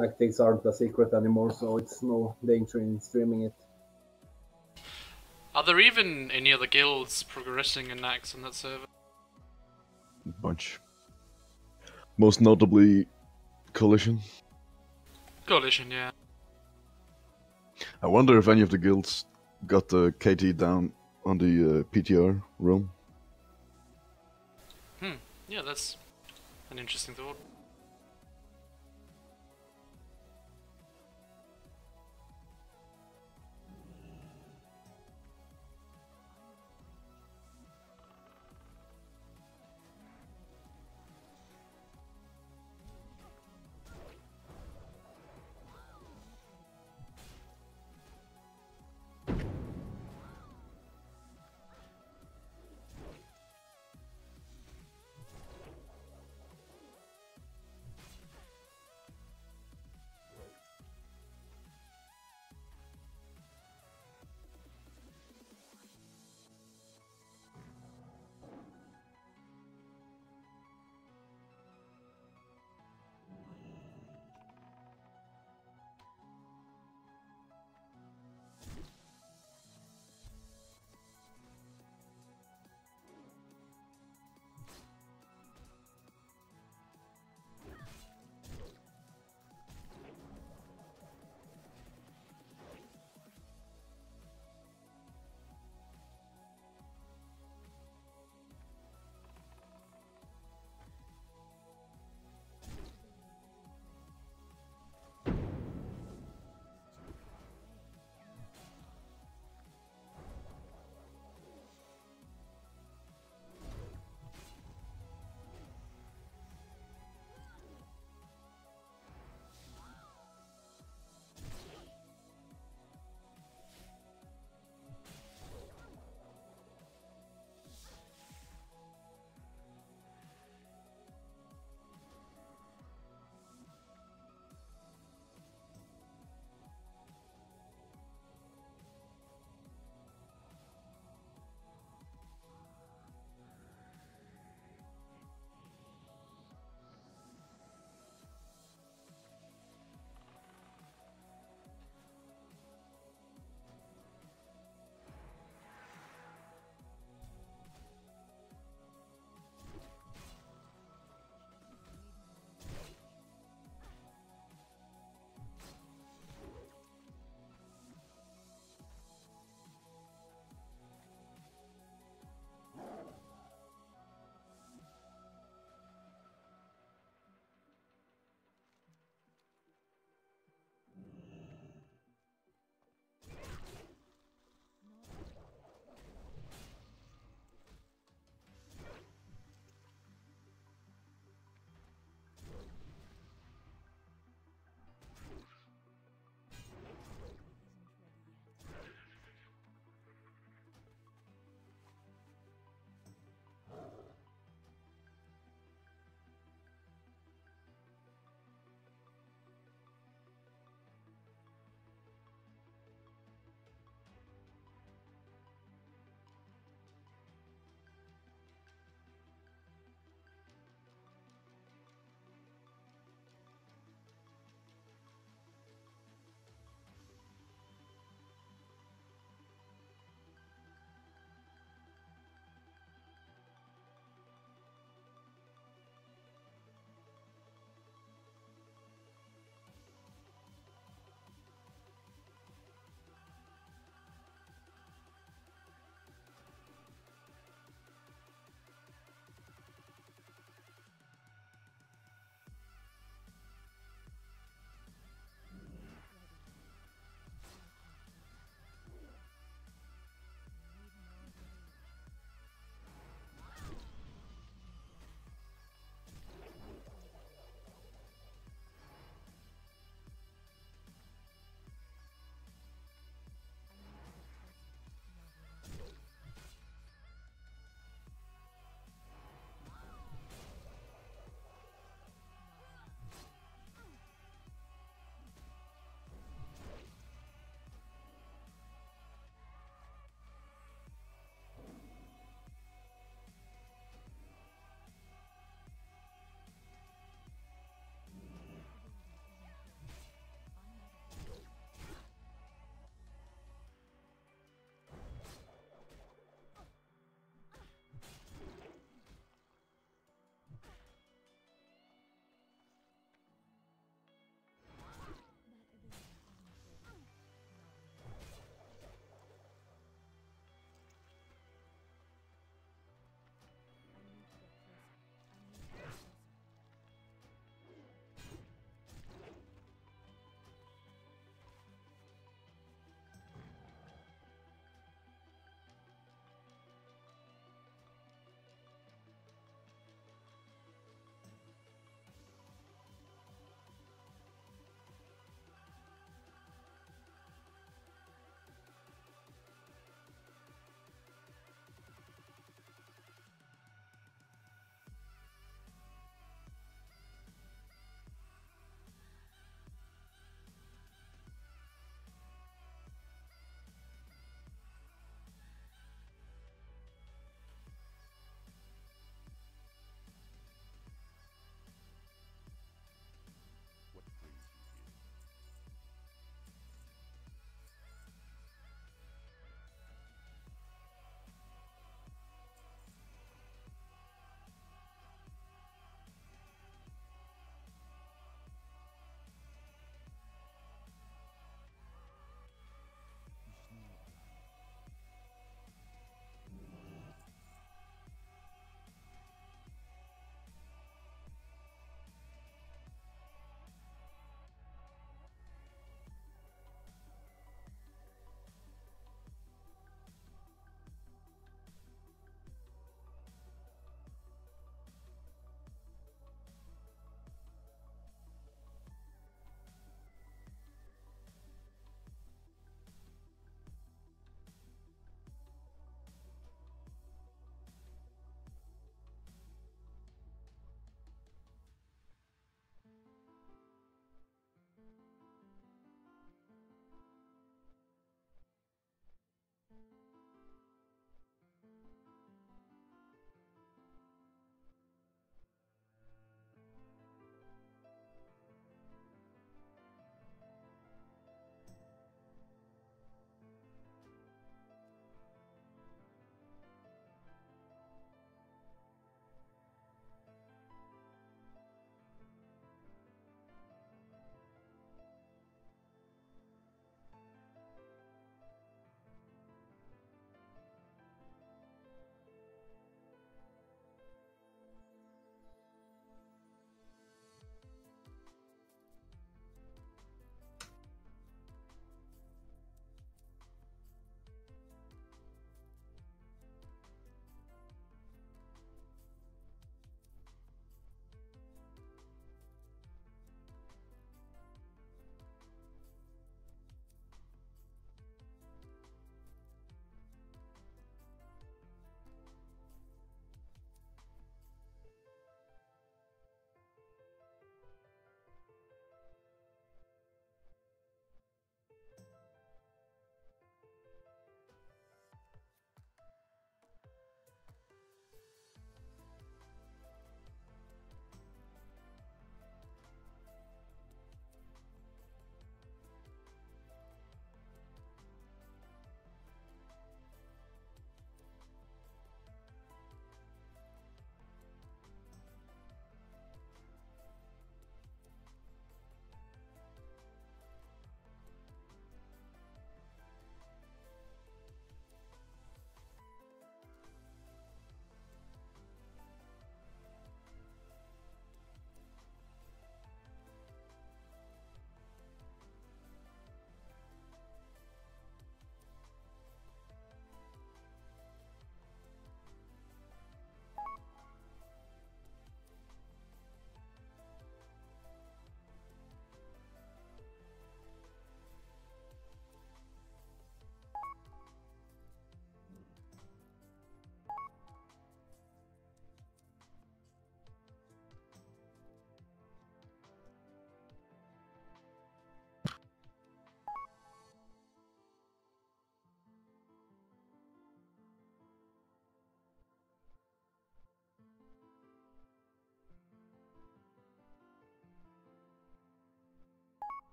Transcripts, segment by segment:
tactics aren't a secret anymore, so it's no danger in streaming it. Are there even any other guilds progressing in Axe on that server? Bunch. Most notably, Coalition. Coalition, yeah. I wonder if any of the guilds got the KT down on the PTR realm. Yeah, that's an interesting thought.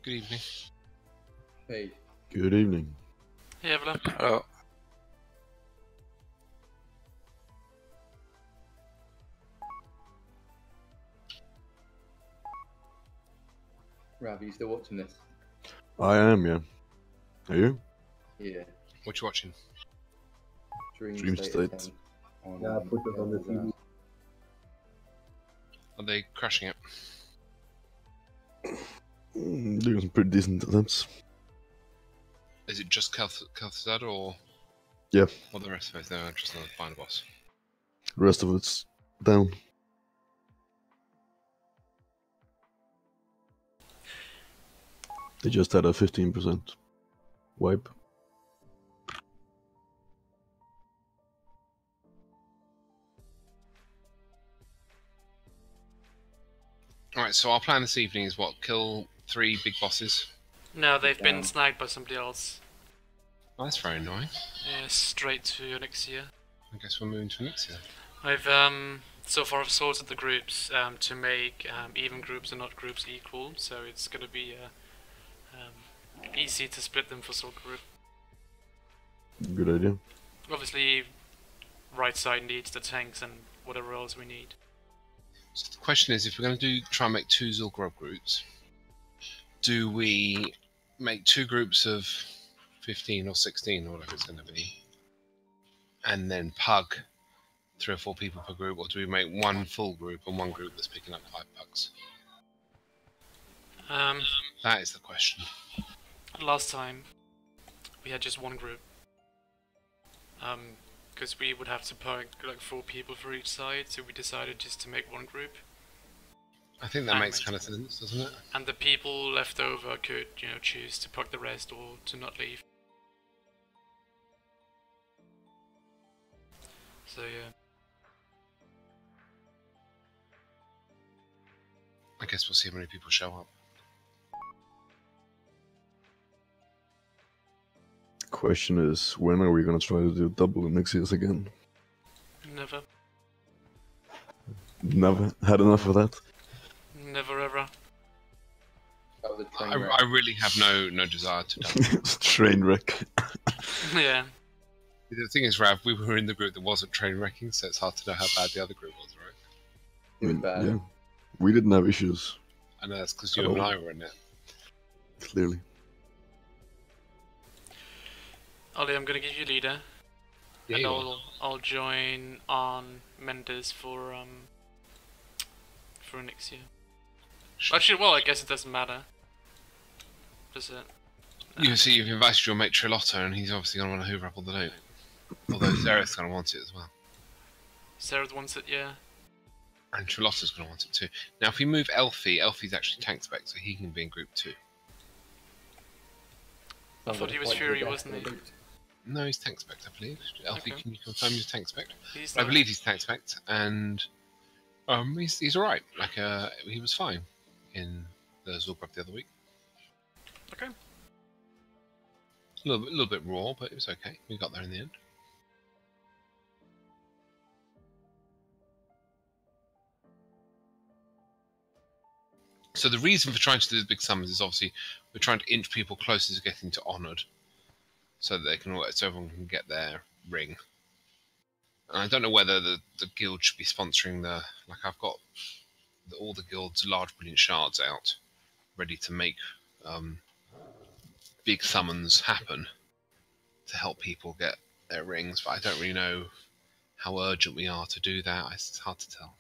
Good evening. Hey. Good evening. Hey, Evelyn. Hello. Rav, are you still watching this? I am, yeah. Are you? Yeah. What you watching? Dream State. 10 on, yeah, I put it on the TV. Are they crashing it? Doing some pretty decent attempts. Is it just Kel'Thuzad or? Yeah. Or the rest of it? They're just another final boss. The rest of it's down. They just had a 15% wipe. Alright, so our plan this evening is what? Kill 3 big bosses? No, they've been snagged by somebody else. Oh, that's very annoying. Yeah, straight to Onyxia. I guess we're moving to Onyxia. I've so far I've sorted the groups to make even groups and not groups equal, so it's going to be easy to split them for sort group. Good idea. Obviously, right side needs the tanks and whatever else we need. So the question is, if we're going to try and make 2 Zul'Gurub groups, do we make 2 groups of 15 or 16 or whatever it's going to be, and then pug 3 or 4 people per group, or do we make 1 full group and 1 group that's picking up 5 pugs? That is the question. Last time we had just 1 group, because we would have to pug like 4 people for each side, so we decided just to make 1 group. I think that makes kind of sense, doesn't it? And the people left over could, you know, choose to pug the rest or to not leave. So yeah. I guess we'll see how many people show up. Question is, when are we going to try to do double Onyxias again? Never. Never had enough of that. Never ever. I really have no desire to double. Train wreck. Yeah. The thing is, Rav, we were in the group that wasn't train wrecking, so it's hard to know how bad the other group was, right? It was bad. Yeah. We didn't have issues. I know that's because you and I were in it. Clearly. Ollie, I'm gonna give you leader. Yeah, and I'll join on Mendes for Onyxia. Sure. Actually, well, I guess it doesn't matter. Does it? You see, you've invited your mate Trilotto, and he's obviously going to want to hoover up all the loot. Although Zereth's going to want it as well. Sarah wants it, yeah. And Trilotto's going to want it too. Now, if we move Elfie, Elfie's actually tank spec, so he can be in group 2. I thought he was Fury, wasn't he? No, he's tank spec, I believe. Elfie, Okay. can you confirm he's tank spec? He's I not. believe he's tank spec, and he's alright. Like, he was fine in the Zul'Gurub the other week. Okay. A little bit raw, but it was okay. We got there in the end. So the reason for trying to do the big summons is obviously we're trying to inch people closer to getting to Honoured, so that they can, so everyone can get their ring. And I don't know whether the guild should be sponsoring the, like I've got all the guild's large brilliant shards out, ready to make big summons happen to help people get their rings, but I don't really know how urgent we are to do that. It's hard to tell.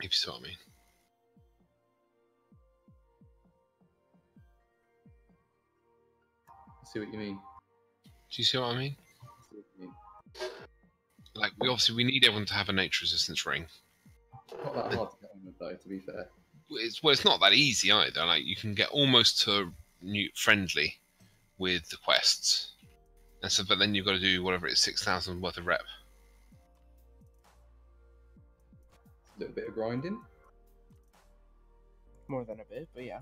If you see what I mean. I see what you mean. Do you see what I mean? I see what you mean. Like, we need everyone to have a nature resistance ring. Not that hard to get on with, though, to be fair. It's not that easy either. Like, you can get almost to new friendly with the quests, and so, but then you've got to do whatever it is, 6,000 worth of rep. A little bit of grinding. More than a bit, but yeah.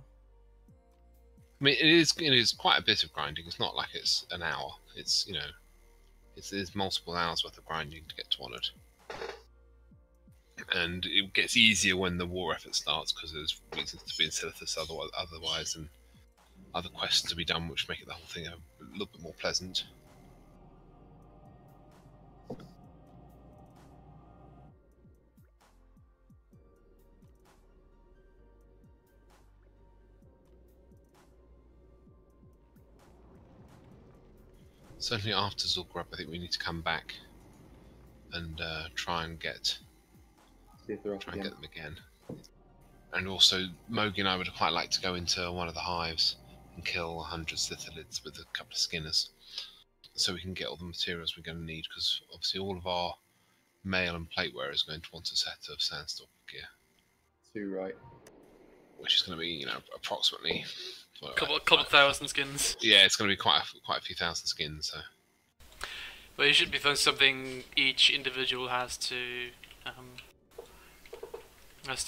I mean, it is quite a bit of grinding. It's not like it's an hour. It's, it's multiple hours worth of grinding to get to Honoured. And it gets easier when the war effort starts because there's reasons to be in Silithus otherwise, and other quests to be done, which make it the whole thing a little bit more pleasant. Certainly after Zul'Gurub, I think we need to come back and try and get them again. And also, Mogi and I would quite like to go into one of the hives and kill 100 Sithilids with a couple of skinners, so we can get all the materials we're going to need, because obviously all of our mail and plateware is going to want a set of Sandstalker gear. Too right. Which is going to be, you know, approximately... Well, couple thousand skins. Yeah, it's going to be quite a few thousand skins, so... But it should be something each individual has to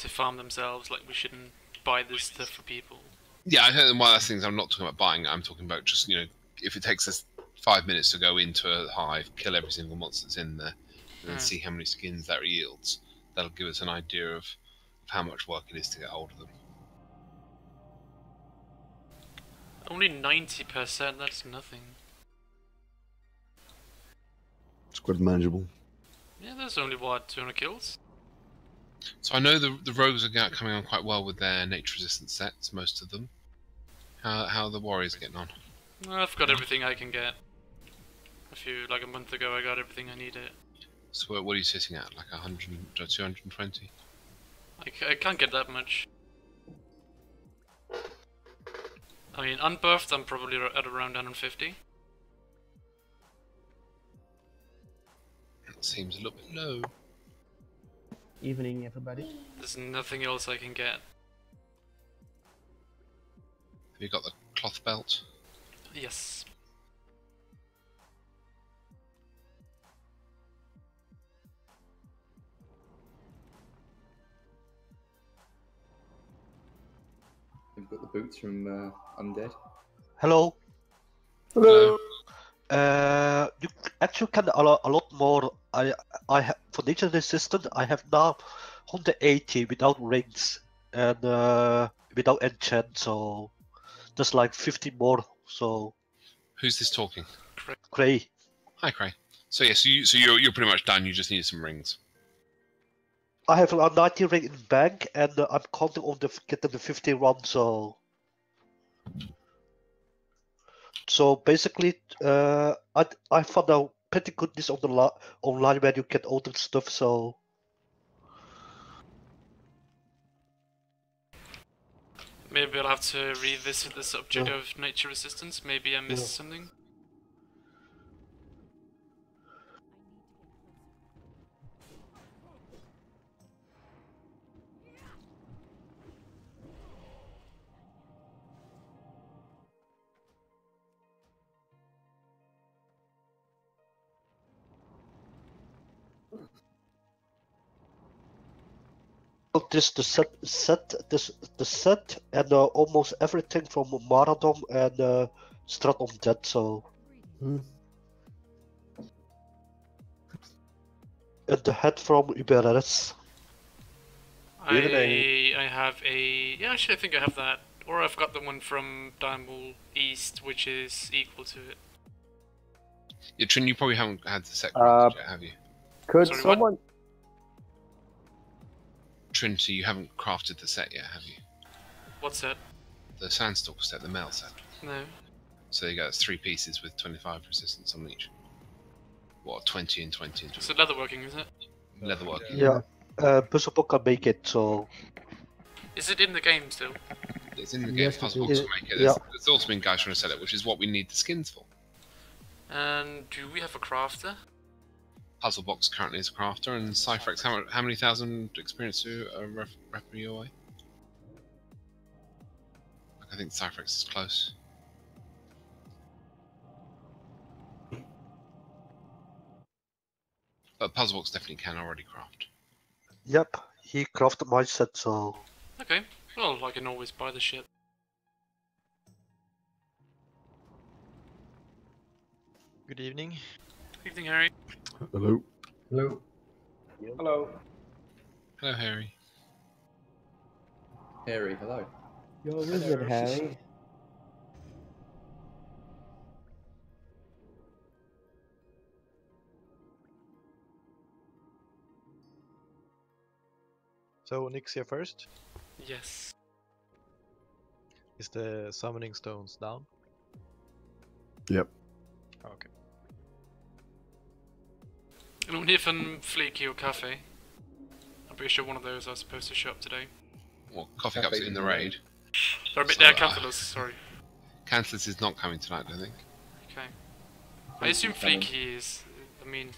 farm themselves. Like, we shouldn't buy this stuff for people. Yeah, I think one of the things I'm not talking about buying, I'm talking about just, you know, if it takes us 5 minutes to go into a hive, kill every single monster that's in there, and then see how many skins that yields, that'll give us an idea of how much work it is to get hold of them. Only 90%, that's nothing. It's quite manageable. Yeah, there's only, what, 200 kills? So I know the rogues are coming on quite well with their nature-resistant sets, most of them. How are the warriors getting on? I've got everything I can get. Like a month ago, I got everything I needed. So what are you sitting at, like 100 or 220? I can't get that much. I mean, unbuffed, I'm probably at around 150. That seems a little bit low. Evening, everybody. There's nothing else I can get. Have you got the cloth belt? Yes. We've got the boots from Undead. Hello. Hello. You actually can a lot more. I have for nature resistant. I have now 180 without rings and without enchant. So just like 50 more. So. Who's this talking? Cray. Hi, Cray. So yeah, so you're pretty much done. You just need some rings. I have a 90 ring in bank, and I'm counting on getting the 50 run. So basically, I found out pretty good this on the online where you get all the stuff. So maybe I'll have to revisit the subject of nature resistance. Maybe I missed something. this the set and almost everything from Maradon and Straton Dead. So and the head from UBRS. I have actually I think I have that. Or I've got the one from Diamond East, which is equal to it. Yeah, Trin, you probably haven't had the set crafted yet, have you? Could Sorry, someone... Trin, so you haven't crafted the set yet, have you? What's that? The Sandstalker set, the mail set. No. So you got 3 pieces with 25 resistance on each. What, 20 and 20 and 20? It's leatherworking, is it? Leatherwork. Yeah, Puzzle can make it. So Is it in the game still? It's in the game. Yes, Possible it to is. make it. Yeah. There's also been guys trying to sell it, which is what we need the skins for. And do we have a crafter? Puzzlebox currently is a crafter, and Cyphex, how many thousand experience do rep you away? I think Cyphex is close. But Puzzlebox definitely can already craft. yep, he crafted my set. So Okay. Well, I can always buy the shit. Good evening. Good evening, Harry. Hello. Hello. Hello. Hello, Harry. Harry, hello. You're a wizard, Harry. So Nick's here first. Yes. Is the summoning stones down? Yep. Okay. Anyone here from Fleeky or Cafe? I'm pretty sure one of those are supposed to show up today. Well, Coffee Cup's in the raid. Sorry, but So, they're Cantalos, sorry. Cantalis is not coming tonight, I think. Okay. I assume Fleeky is. I mean,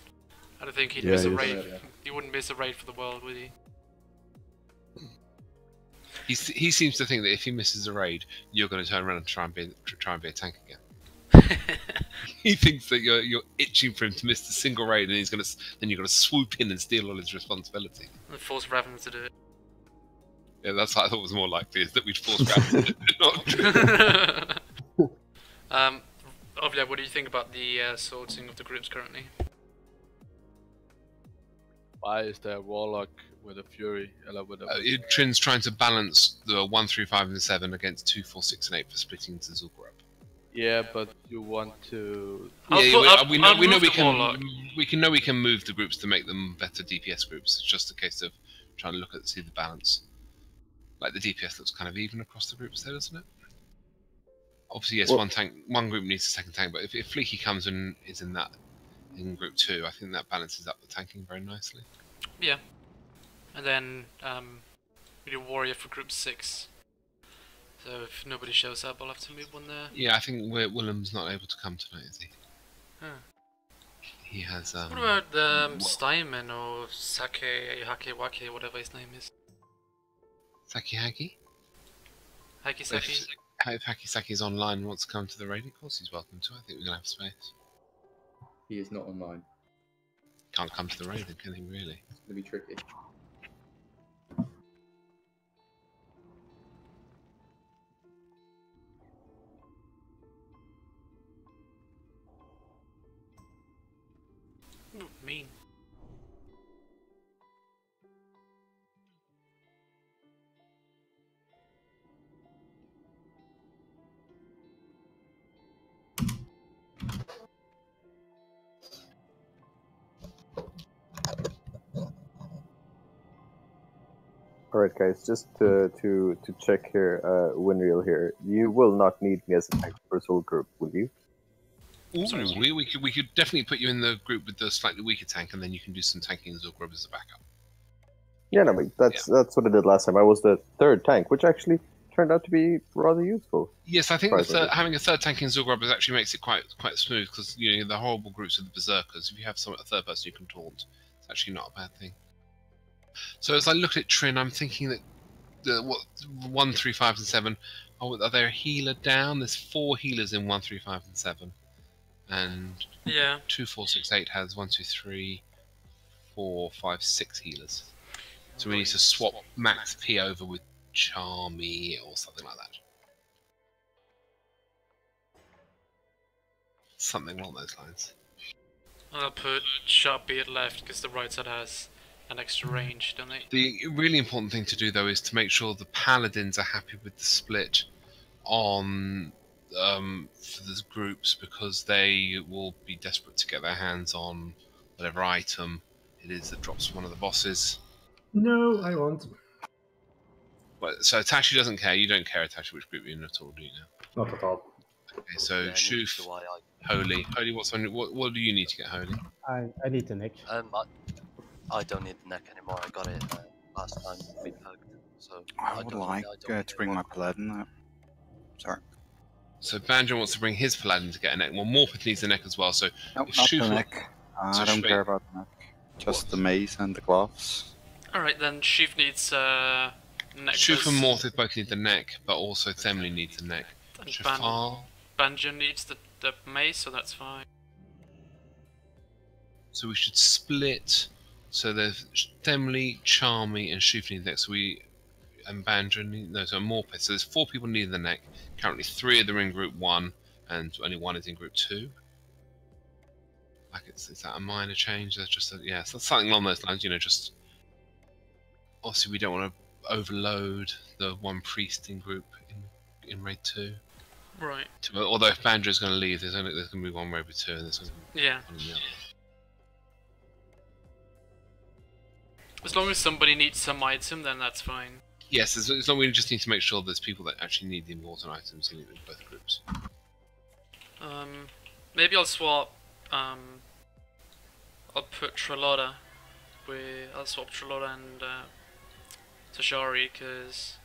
I don't think he'd Yeah, miss a he is. raid. He wouldn't miss a raid for the world, would he? He seems to think that if he misses a raid, you're going to turn around and try and be a tank again. He thinks that you're itching for him to miss the single raid, and then you're going to swoop in and steal all his responsibility. And force Raven to do it. Yeah, that's what I thought was more likely, is that we'd force Raven to do it. Not Ovia, what do you think about the sorting of the groups currently? Why is there a Warlock with a Fury? Trin's trying to balance the 1, 3, 5, and 7 against 2, 4, 6, and 8 for splitting into Zul'Gurub. Yeah, but you want to... We know we can move the groups to make them better DPS groups. It's just a case of trying to see the balance. Like the DPS looks kind of even across the groups there, doesn't it? Obviously, yes, one group needs a second tank, but if Fleeky comes and is in group 2, I think that balances up the tanking very nicely. Yeah. And then we do Warrior for group 6. So if nobody shows up, I'll have to move one there. Yeah, I think Willem's not able to come tonight, is he? Huh. He has. What about Steinman or Sake Hake Wake, whatever his name is? Saki Haki? Haki Saki? If Haki Saki is online and wants to come to the raid, of course he's welcome to. I think we're going to have space. He is not online. Can't come to the raid, then, can he, really? It's going to be tricky. Ooh, mean. Alright guys, just to check here, Winreal here, you will not need me as a tank for Soul Group, will you? Ooh, we could definitely put you in the group with the slightly weaker tank, and then you can do some tanking in Zul'Gurub as a backup. Yeah, no, but that's what I did last time. I was the third tank, which actually turned out to be rather useful. Yes, I think having a third tank in Zul'Gurub actually makes it quite smooth, because the horrible groups of the Berserkers, if you have a third person you can taunt, it's actually not a bad thing. So as I look at Trin, I'm thinking that 1, 3, 5, and 7. Are there a healer down? There's 4 healers in 1, 3, 5, and 7, and 2, 4, 6, 8 has 1, 2, 3, 4, 5, 6 healers. So we need to swap Max P over with Charmy or something like that. Something along those lines. I'll put Sharp Beard left because the right side has an extra range, don't they? The really important thing to do, though, is to make sure the Paladins are happy with the split on for the groups, because they will be desperate to get their hands on whatever item it is that drops one of the bosses. No, I won't. But, so Tashi doesn't care. You don't care, Tashi, which group you're in at all, do you now? Not at all. Okay, so Shoof, Holy, what do you need to get Holy? I need the neck. I don't need the neck anymore. I got it last time we hugged. So I would like to bring my paladin up. Sorry. So Banjo wants to bring his paladin to get a neck. Well, Morpeth needs a neck as well. So nope, if not Shoof the neck. I don't care about the neck. Just the mace and the gloves. Alright, then Sheaf needs neck. Shoof and Morpeth both need the neck, but also Themley needs the neck. Banjo needs the mace, so that's fine. So we should split. So there's Themley, Charmy, and Shoof need the neck. So and Banjo need so Morpeth. So there's 4 people needing the neck. Currently 3 of them are in group 1, and only 1 is in group 2. Like is that a minor change? There's just so something along those lines. Just obviously we don't want to overload the one priesting group in raid 2. Right. Although if Banjo's going to leave, there's going to be one raid with 2, and there's going to be Yeah. one in the other. As long as somebody needs some item, then that's fine. Yes, as long as we just need to make sure there's people that actually need the important items in both groups. Maybe I'll swap. I'll put Trelloda. I'll swap Trelloda and Tashari because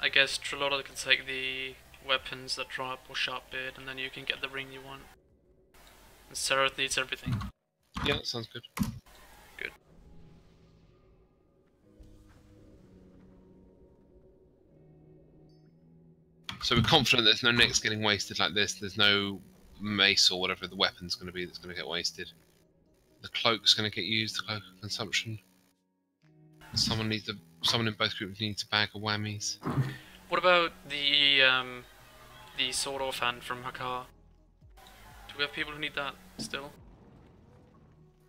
I guess Trelloda can take the weapons that drop or Sharpbeard, and then you can get the ring you want. And Sarah needs everything. Yeah, that sounds good. Good. So we're confident there's no necks getting wasted like this. There's no mace or whatever the weapon's going to be that's going to get wasted. The cloak's going to get used. The cloak of consumption. Someone in both groups needs a bag of whammies. What about the sword off hand from Hakar? Do we have people who need that still?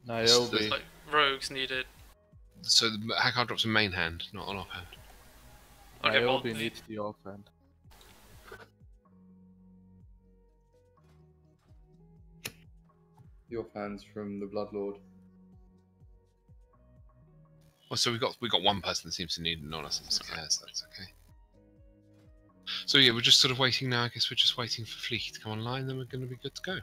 Niobe. Like rogues need it. So the Hakar drops a main hand, not an offhand. Okay, well, Niobe needs the offhand. The offhands from the Bloodlord. Well, so we got one person that seems to need it, no one else seems to care, so that's okay. So yeah, we're just sort of waiting now. I guess we're just waiting for Fleeky to come online, then we're going to be good to go.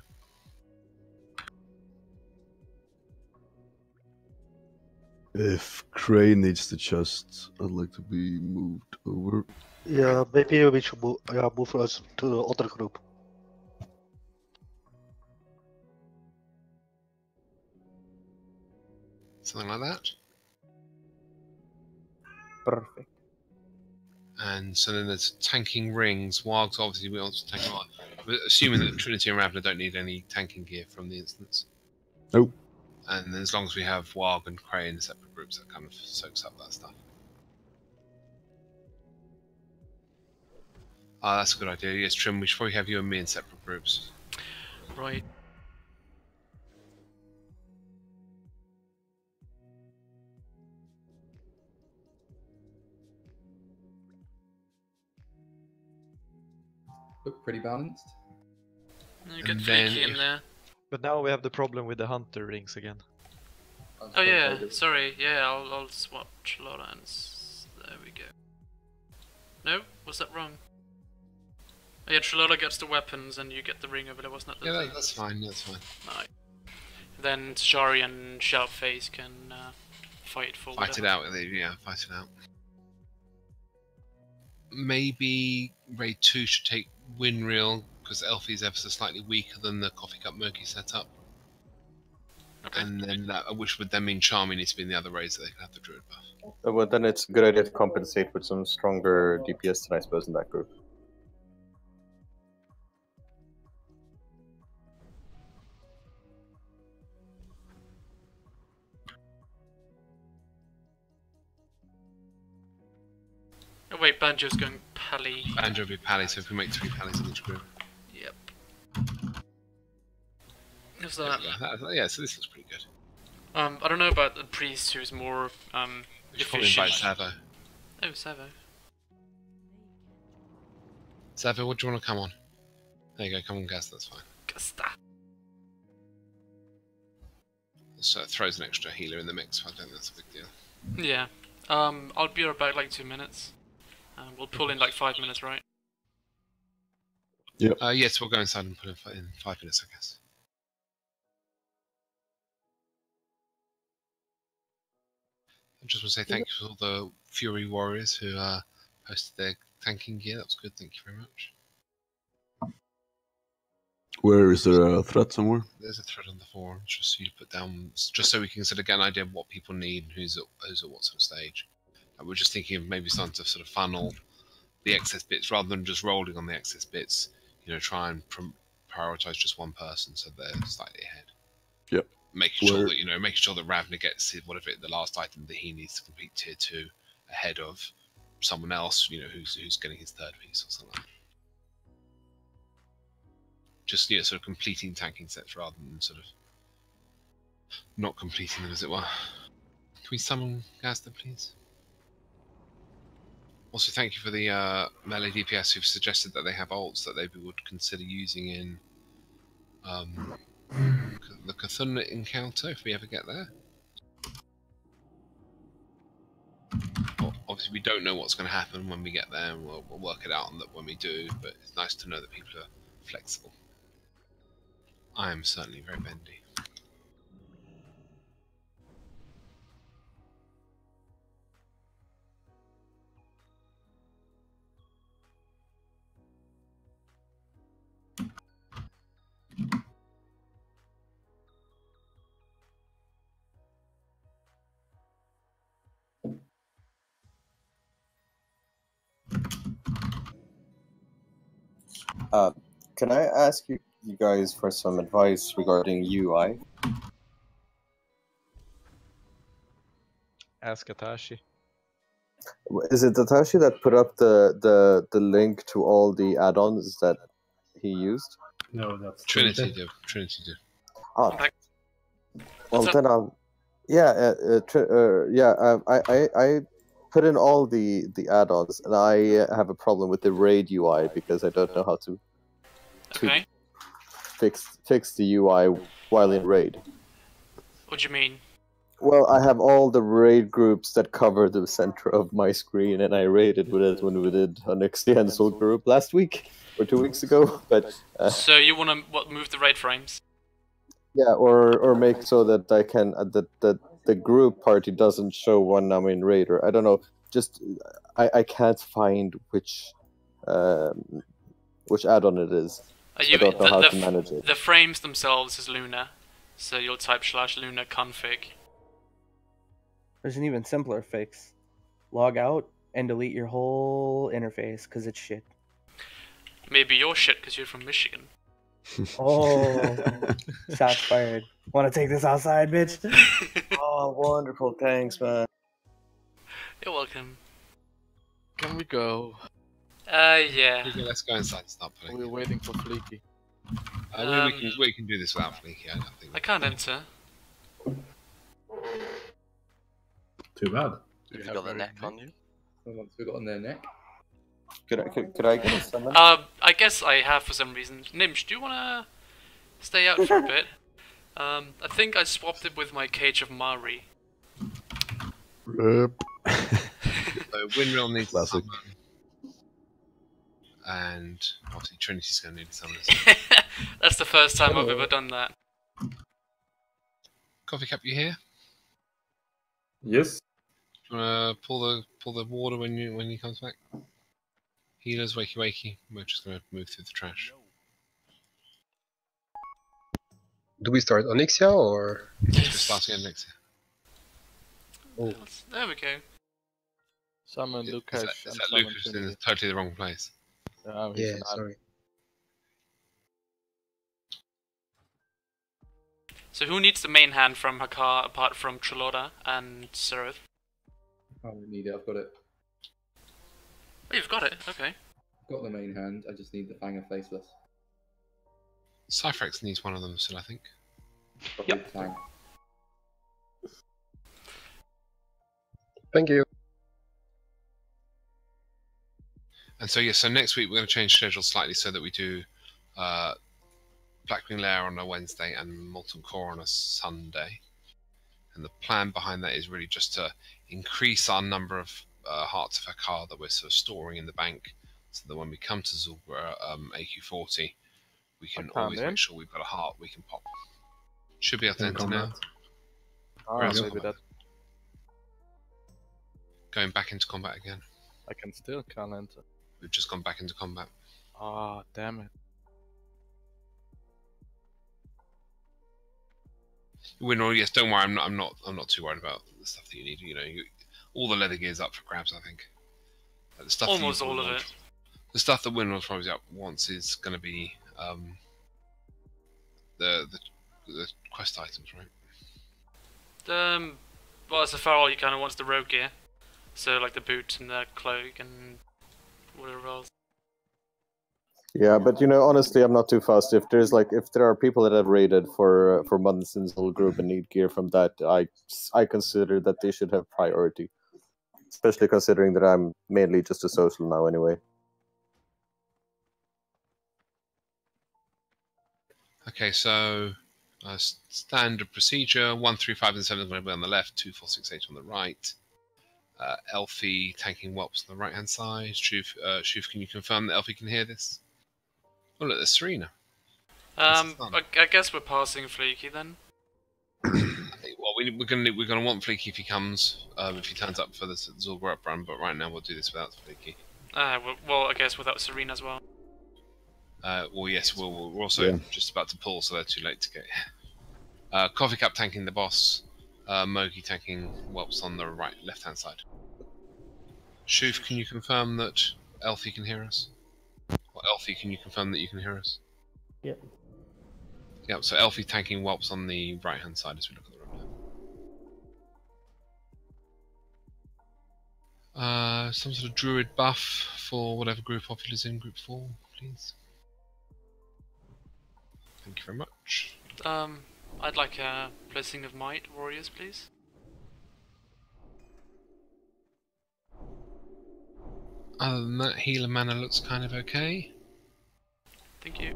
If Crane needs the chest, I'd like to be moved over. Yeah, maybe we should move us to the other group. Something like that. Perfect. And so then there's tanking rings. Wargs, obviously, we also tank a lot. We're assuming that Trinity and Ravna don't need any tanking gear from the instance. Nope. And then as long as we have Warg and Cray in separate groups, that kind of soaks up that stuff. Ah, that's a good idea. Yes, Trim, we should probably have you and me in separate groups. Right. Look pretty balanced. You get Fleeky in there. But now we have the problem with the hunter rings again. Oh yeah, sorry. Yeah, I'll swap Trelloda and there we go. No, was that wrong? Oh yeah, Trelloda gets the weapons and you get the ring over there. Wasn't that the thing? That's fine. That's fine. Right. Then Tashari and Shoutface can fight for. Fight it out. Yeah, fight it out. Maybe Raid 2 should take Winreel, because Elfie's ever so slightly weaker than the Coffee Cup Murky setup. Okay. And then that, which would then mean Charmy needs to be in the other raids so they can have the Druid buff. Well, then it's a good idea to compensate with some stronger DPS than I suppose in that group. Oh wait, Banjo's going Pally. Banjo will be Pally, so if we make 3 Pallies in each group. Yep. What's that? Yeah, so this looks pretty good. I don't know about the priest who's more We should probably invite efficient. Savo. Oh, Savo. Savo, what do you want to come on? There you go, come on, Gas, that's fine. Gasta. So it throws an extra healer in the mix, I don't think that's a big deal. Yeah. I'll be about like 2 minutes. We'll pull in like 5 minutes, right? Yep. Yes, we'll go inside and put in 5 minutes, I guess. I just want to say thank you to all the Fury Warriors who posted their tanking gear. That was good, thank you very much. Where is there a threat somewhere? There's a thread on the forum, just so you put down, just so we can sort of get an idea of what people need and who's at what sort of stage. And we're just thinking of maybe starting to sort of funnel the excess bits rather than just rolling on the excess bits. You know, try and prioritize just one person so they're slightly ahead. Yep. Making sure that Ravna gets whatever the last item that he needs to complete tier 2 ahead of someone else. You know, who's getting his 3rd piece or something. Like that. Just sort of completing tanking sets rather than sort of not completing them, as it were. Can we summon Gazda, please? Also, thank you for the melee DPS who've suggested that they have ults that they would consider using in the Cthulhu encounter, if we ever get there. Well, obviously, we don't know what's going to happen when we get there, and we'll work it out when we do, but it's nice to know that people are flexible. I am certainly very bendy. Can I ask you guys for some advice regarding UI? Ask Atashi. Is it Tatashi that put up the link to all the add-ons that he used? No, that's Trinity do. Trinity do. Oh, well then I'll. Yeah, I put in all the add-ons, and I have a problem with the raid UI because I don't know how to fix the UI while in raid. What do you mean? Well, I have all the raid groups that cover the center of my screen, and I raided with it when we did an extensal group last week or 2 weeks ago. But so you want to move the raid frames? Yeah, or make so that I can that the group party doesn't show when I'm in raid, or I don't know. Just I can't find which add-on it is. So I don't know how to manage it. The frames themselves is Luna, so you'll type /Luna config. There's an even simpler fix. Log out and delete your whole interface because it's shit. Maybe you're shit because you're from Michigan. Oh, shots fired. Want to take this outside, bitch? Oh, wonderful. Thanks, man. You're welcome. Can we go? Yeah. Okay, let's go inside and start playing. We're waiting for Fleeky. We can do this without Fleeky, I don't think. I can't enter. Too bad. Have you got the neck on you? Once we got on their neck. Could I get a summon? I guess I have for some reason. Nimsh, do you wanna stay out for a bit? I think I swapped it with my Cage of Mari. Yep. So Windmill needs Classic. summon. And obviously Trinity's going to need to summon. That's the first time I've ever done that. Coffee Cup, you here? Yes. Do you want to pull the water when he comes back? Healers, wakey wakey. We're just going to move through the trash. Do we start Onyxia or? Yes, we're starting Onyxia. Oh. There we go. Summon Lucas. Is that Lucas in totally the wrong place? Yeah, sorry. So who needs the main hand from Hakar apart from Trelora and Seraph? I don't need it, I've got it. Oh, you've got it, okay. Got the main hand, I just need the Fang of Faceless. Cyphex needs one of them still, I think. Yep. Fang. Thank you. And so yeah, so next week we're going to change schedule slightly so that we do Blackwing Lair on a Wednesday and Molten Core on a Sunday. And the plan behind that is really just to increase our number of Hearts of Hakar that we're sort of storing in the bank, so that when we come to Zulgra AQ40, we can always make sure we've got a heart we can pop. Should be able to enter now. Maybe that. Going back into combat again. I can still can't enter. We've just gone back into combat. Ah, damn it. Winroll, yes, don't worry. I'm not too worried about the stuff that you need. You know, all the leather gear's up for grabs. I think. The stuff almost all of it. The stuff that Winroll's probably up wants is going to be the quest items, right? Well, as a Farrell, he kind of wants the rogue gear, so like the boot and the cloak and whatever else. Yeah, but you know, honestly, I'm not too fussed. If there are people that have raided for months in Zul group and need gear from that, I consider that they should have priority. Especially considering that I'm mainly just a social now anyway. Okay, so standard procedure: 1, 3, 5, and 7 is going to be on the left. 2, 4, 6, 8 on the right. Elfie tanking whelps on the right hand side. Shuf, can you confirm that Elfie can hear this? Oh look, there's Serena. I guess we're passing Fleeky then. Well, we're gonna want Fleeky if he comes, if he turns up for the Zulgur up run. But right now we'll do this without Fleeky. Well, I guess without Serena as well. Well, yes, we're also just about to pull, so they're too late to get. Coffee Cup tanking the boss. Mogi tanking whelps on the left-hand side. Shuf, can you confirm that Elfie can hear us? Or Elfie, can you confirm that you can hear us? Yep. Yep, so Elfie tanking whelps on the right-hand side as we look at the room. Some sort of druid buff for whatever group Popular's in, group 4, please. Thank you very much. I'd like a Blessing of Might, warriors, please. Other than that, healer mana looks kind of okay. Thank you.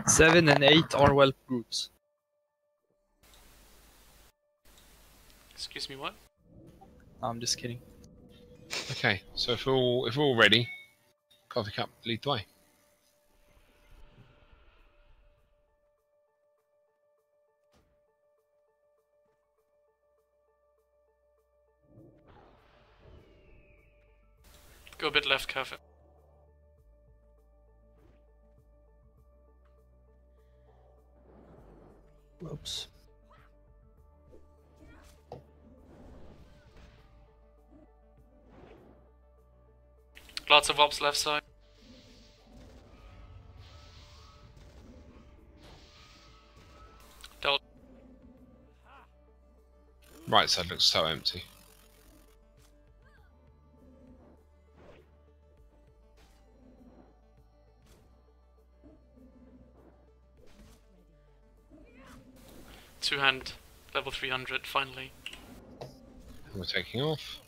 7 and 8 are well groups. Excuse me, what? I'm just kidding. Okay, so if we're all ready, Coffee Cup, lead the way. Go a bit left, Coffee. Oops. Lots of ops left side. Dealt. Right side looks so empty. Two-hand, level 300, finally. We're taking off.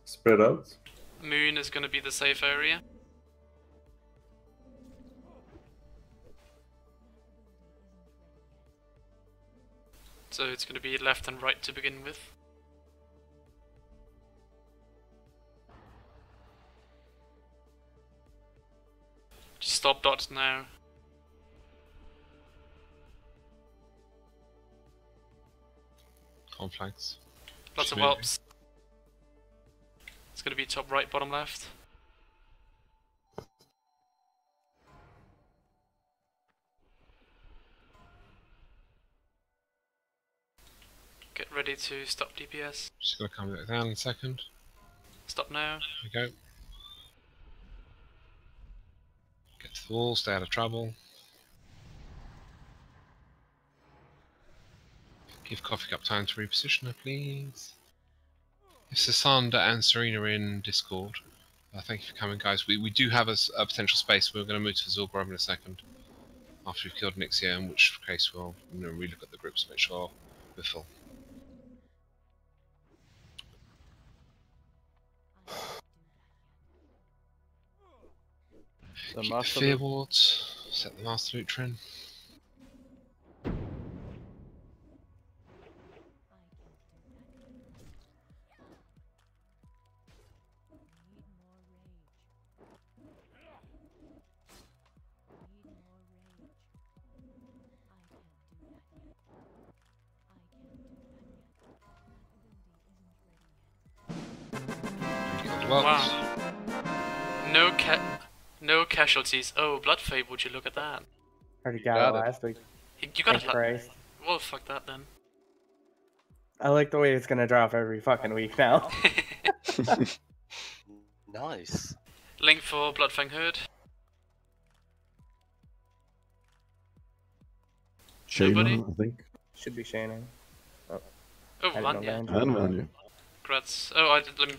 Spread out. Moon is going to be the safe area. So it's going to be left and right to begin with. Just stop dots now. Flags. Lots of whelps. It's going to be top right, bottom left. Get ready to stop DPS. Just gonna come back down in a second. Stop now. There we go. Get to the wall, stay out of trouble. Give Coffee Cup time to reposition her, please. If Sasanda and Serena are in Discord, thank you for coming, guys. We do have a potential space. We're going to move to Zulgrove in a second. After we've killed Nixia, in which case we'll relook at the groups to make sure we're full. The Keep the master fear loop. wards. Set the master loot trend. Wow. No casualties. Oh, Bloodfade, would you look at that? Already got it last week. You got Thank it Christ. Well, fuck that then. I like the way it's gonna drop every fucking week now. Nice. Link for Bloodfang Herd. Nobody? Shayna, I think. Should be Shannon. Oh, Oh, I didn't know Vanya. Vanya. And Vanya. Grats. Oh, I did. Let me.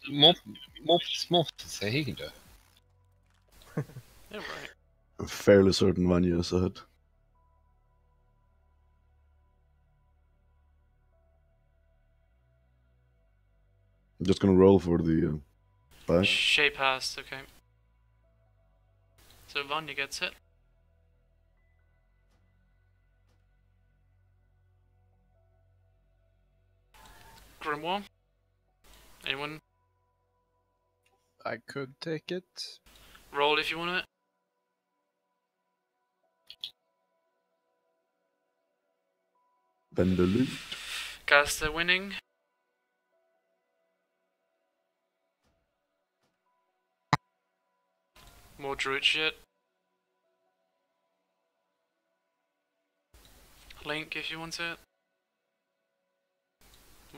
more to say he can do it. Yeah, right. I'm fairly certain Vanya is ahead. I'm just gonna roll for the back. Shape passed, okay. So Vanya gets it. Grimoire? Anyone? I could take it. Roll if you want it. Bend the loop. Caster winning. More druid shit. Link if you want it.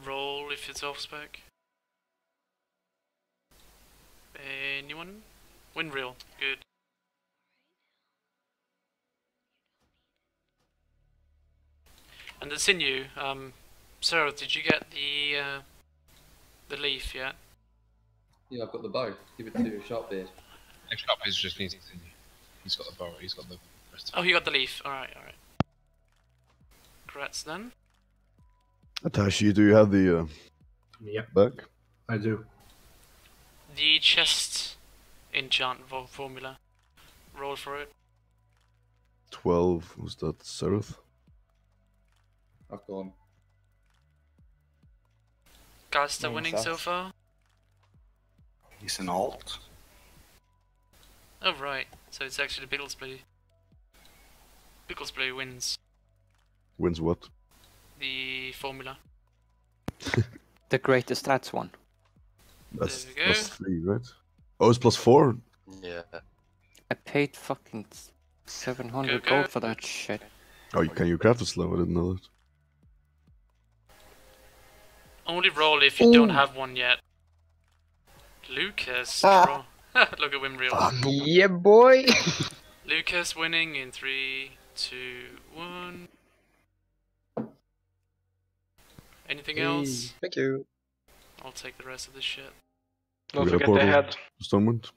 Roll if it's off spec. Anyone? Win real. Good. And the sinew, Sarah, did you get the leaf yet? Yeah, I've got the bow. Give it to Sharpbeard. Sharpbeard just needs to continue. He's got the bow. He's got the rest of it. Oh, you got the leaf. Alright, alright. Congrats then. Atashi, do you have the Yep. back? I do. The chest enchant formula. Roll for it. 12, was that Seraph? I've gone. Caster winning so far? He's an alt. Oh right, so it's actually Bigglesplay. Bigglesplay wins Wins what? the formula. The greatest stats one. That's There we go. +3, right? Oh, it's +4? Yeah. I paid fucking 700 Go. gold for that shit. Oh, can you craft a slow? I didn't know that. Only roll if you don't have one yet. Lucas, draw. Look at Wimreal. Yeah, boy. Lucas winning in 3, 2, 1. Anything else? Thank you. I'll take the rest of this shit. Don't We got a forget the portal. head. Stonewind?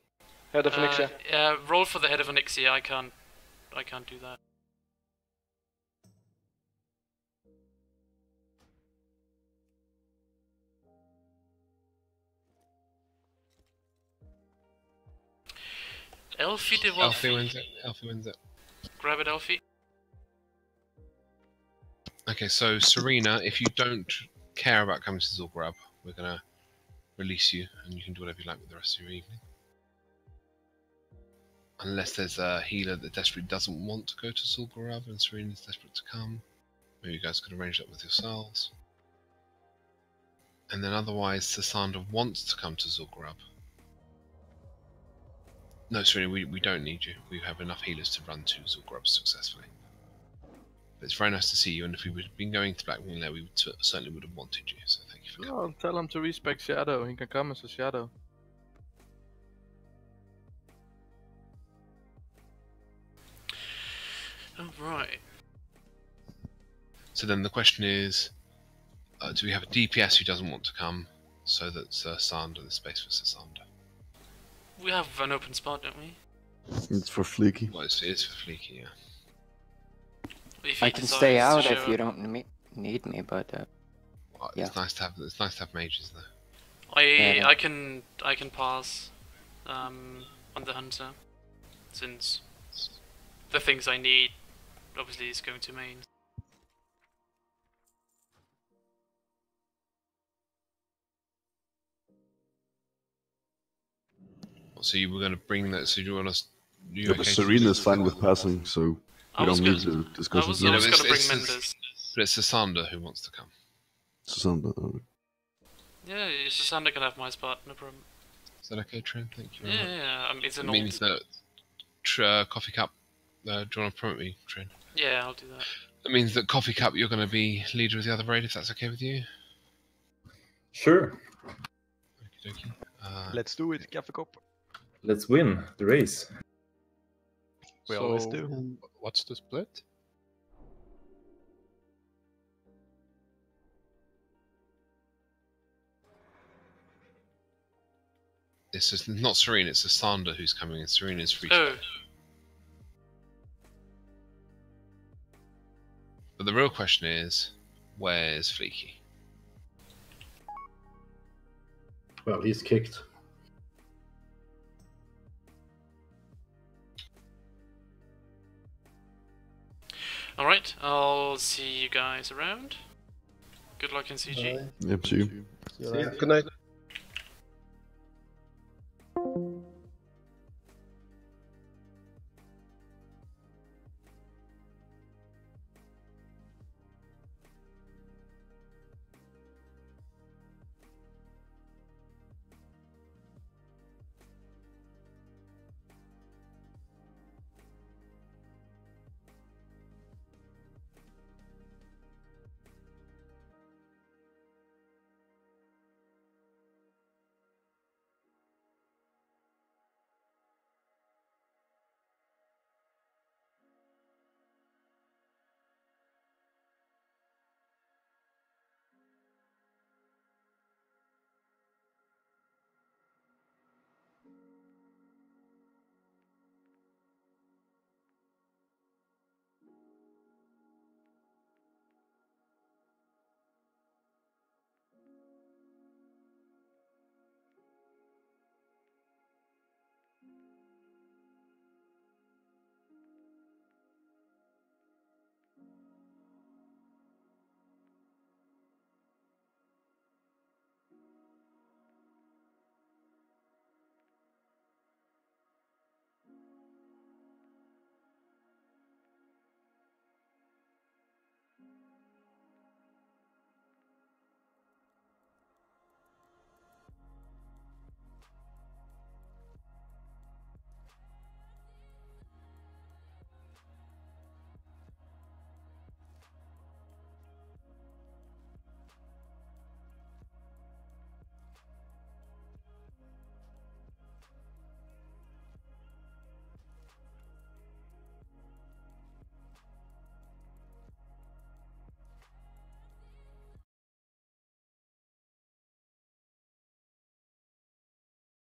Head of Onyxia. Yeah, roll for the head of Onyxia. I can't do that. Elfie de Wolfie. Elfie wins it. Elfie wins it. Grab it, Elfie. Okay, so Serena, if you don't care about coming to Zul'Grab, we're gonna release you, and you can do whatever you like with the rest of your evening. Unless there's a healer that desperately doesn't want to go to Zul'Grab, and Serena's desperate to come. Maybe you guys could arrange that with yourselves. And then otherwise, Sasanda wants to come to Zul'Grab. No, Serena, we don't need you. We have enough healers to run to Zul'Grab successfully. But it's very nice to see you, and if we had been going to Blackwing there, we certainly would have wanted you, so thank you for coming. Oh, tell him to respect Shadow. He can come as a Shadow. Alright. So then the question is, do we have a DPS who doesn't want to come, so that Sander, there's space for Sander? We have an open spot, don't we? It's for Fleeky. Well, it is for Fleeky, yeah. If I he can decides stay to out show if you up. don't need me, but Well, yeah. it's nice to have mages though. I can pass on the hunter, since the things I need obviously is going to main. So you were going to bring that? So you want us? Yeah, but Serena's fine with passing, so we don't need to discuss it. I was going to bring Mendes. But it's Sander who wants to come. Sander, alright. Yeah, Sander can have my spot, no problem. Is that okay, Trin? Thank you very much. Yeah, it's an It means that Coffee Cup. Do you want to promote me, Trin? Yeah, I'll do that. That means that Coffee Cup, you're going to be leader of the other raid, if that's okay with you. Sure. Okie dokie. Let's do it, Coffee Cup. Let's win the race. We always do. What's the split? It's just not Serene, it's Asander who's coming, and Serene is free. Oh. But the real question is, where's Fleeky? Well, he's kicked. Alright, I'll see you guys around. Good luck in CG. Yep, see you. See ya. Good night.